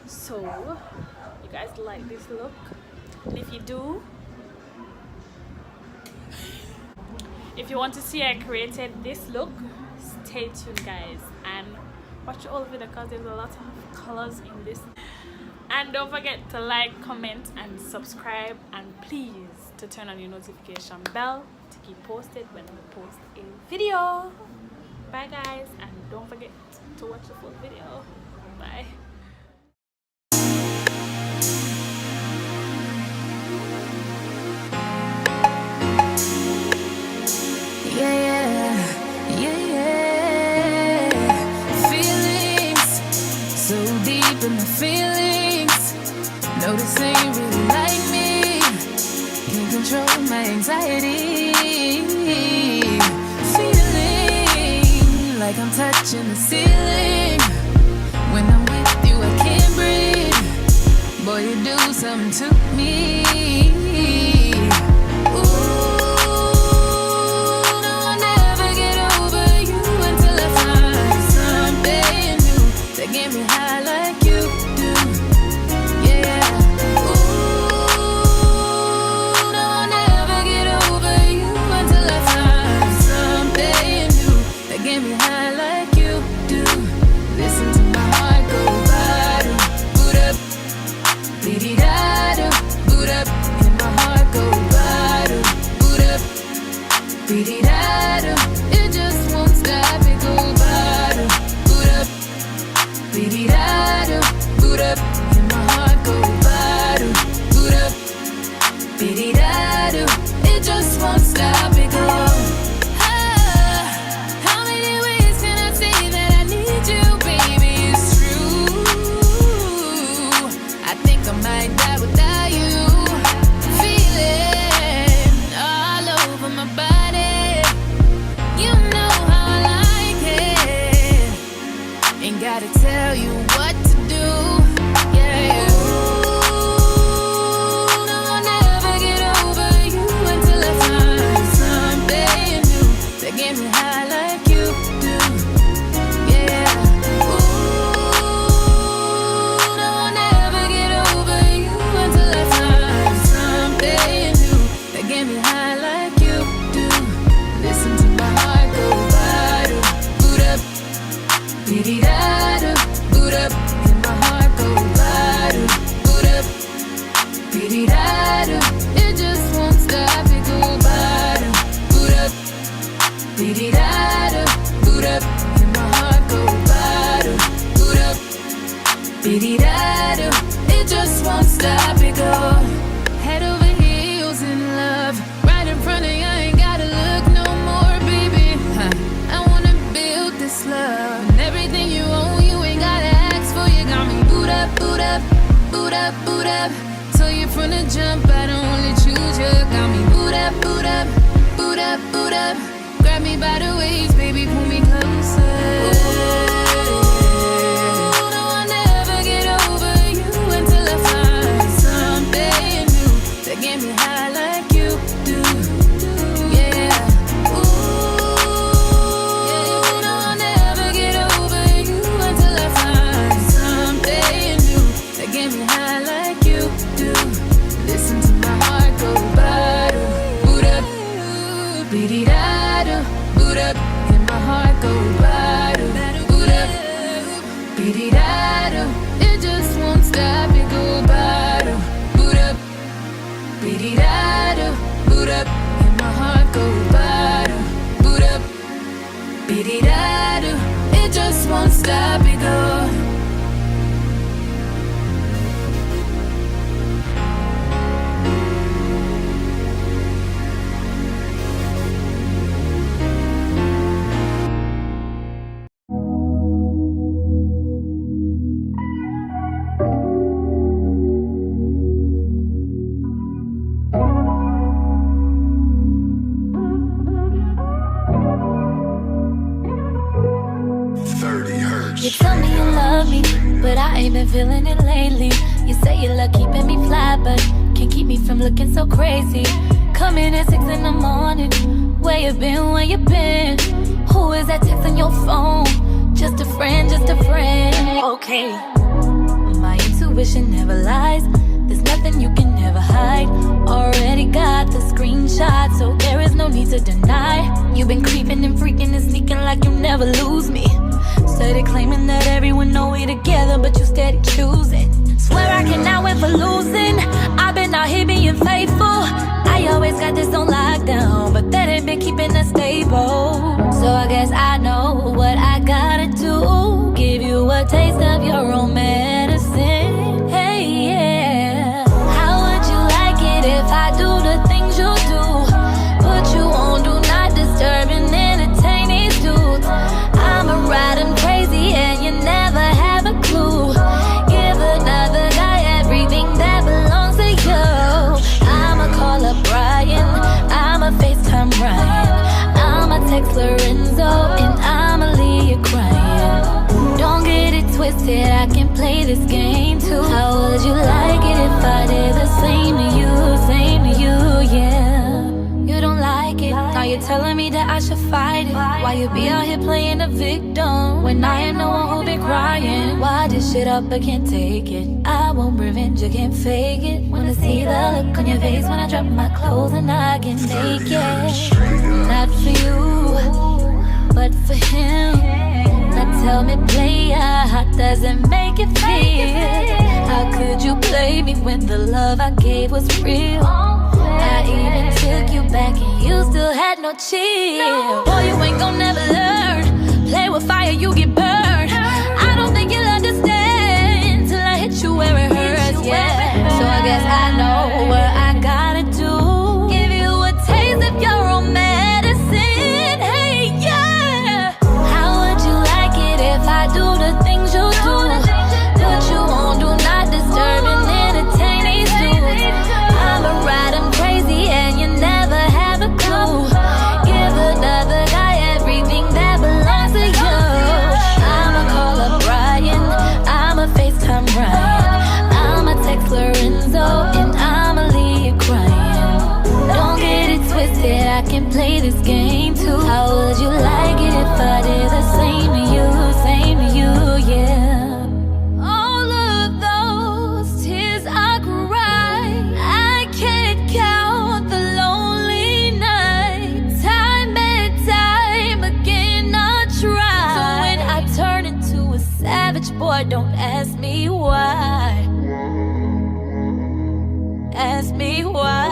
So you guys like this look? And if you do, if you want to see I created this look, stay tuned guys and watch all of it because there's a lot of colors in this. And don't forget to like, comment and subscribe, and please to turn on your notification bell to keep posted when we post a video. Bye guys, and don't forget to watch the full video. Bye. In my feelings, notice ain't really like me. Can't control my anxiety. Feeling like I'm touching the ceiling. When I'm with you, I can't breathe. Boy, you do something to me. Ooh, no, I'll never get over you until I find something new that get me high like you. Get me high like you do. Listen to my heart go bottom, boot up, dee-dee-da-do, boot up, and my heart go bottom, boot up, dee-dee-da-do. It just won't stop, it go bottom, boot up, dee-dee-da-do, boot up, and my heart go bottom, boot up, dee-dee-da-do. It just won't stop, it go. Gotta tell you what to do, yeah. Ooh, no, I'll never get over you until I find something new that get me high like you do, yeah. Ooh, no, I'll never get over you until I find something new that get me high like you do. Listen to my heart go bottom, boot up, dee-dee-da. Boot up, and my heart go bottom, boot up, dee-dee-da-do. It just won't stop, it go bottom, boot up, dee-dee-da-do, boot up, and my heart go bottom, boot up, dee-dee-da-do. It just won't stop, it go. Head over heels in love, right in front of you, I ain't gotta look no more, baby. I wanna build this love, and everything you own, you ain't gotta ask for. You got me boot up, boot up, boot up, boot up. So you from the jump, I don't only choose you. Got me boot up, boot up, boot up, boot up. Grab me by the waist, baby, pull me closer. Ooh, no, I'll never get over you until I find something new that get me high like you do, yeah. Get me high like you do. Listen to my heart go bottom, boot up, dee-dee-da-do, boot up, and my heart go bottom, boot up, dee-dee-da-do. It just won't stop, it go bottom, boot up, dee-dee-da-do, boot up, and my heart go bottom, boot up, dee-dee-da-do. It just won't stop, it go. You tell me you love me, but I ain't been feeling it lately. You say you love keeping me fly, but can't keep me from looking so crazy. Coming at 6 in the morning, where you been, where you been? Who is that texting your phone? Just a friend, just a friend. Okay, my intuition intuition never lies. There's nothing you can never hide. Already got the screenshot, so there is no need to deny. You've been creeping and freaking and sneaking like you never lose me. Steady claiming that everyone know we together, but you steady choosing. Swear I cannot win for losing. I've been out here being faithful. I always got this on lockdown, but that ain't been keeping us stable. So I guess I know what I gotta do. Give you a taste of your own medicine. Hey, yeah. How would you like it if I do the things you do? Put you on do not disturb and entertain these dudes. I'ma ride 'em crazy and you never have a clue. Give another guy everything that belongs to you. I'ma call up Brian, I'ma FaceTime Ryan, I'ma text Lorenzo, and I'ma leave you crying. Don't get it twisted, I can play this game too. How would you like it if I did the same to you, yeah? You don't like it, now you're telling me that I should fight it. Why you be out here playing the victim when I am the one who been crying? Why this shit up, I can't take it. I want revenge, I can't fake it. Wanna see the look on your face when I drop my clothes and I get naked. Not for you, but for him. Now tell me, player, how does it make you feel? How could you play me when the love I gave was real? I even took you back and you still had no chill. Boy, you ain't gon' never learn. Play with fire, you get burned. I don't think you'll understand till I hit you where it hurts, yeah. So I guess I know what I gotta do. Give you a taste of your own medicine, hey, yeah. How would you like it if I do the things you do? Put you on do not disturb and entertain these dudes. I'ma ride 'em crazy and you never have a clue. Give another guy everything that belongs to you. I'ma call up Brian, I'ma FaceTime Ryan, I'ma text Lorenzo, and I'ma leave you crying. Don't get it twisted, I can play this game too. How would you like it if I did the same to you, yeah? All of those tears I cried, I can't count the lonely nights. Time and time again I try. So when I turn into a savage, boy, don't ask me why. Ask me why.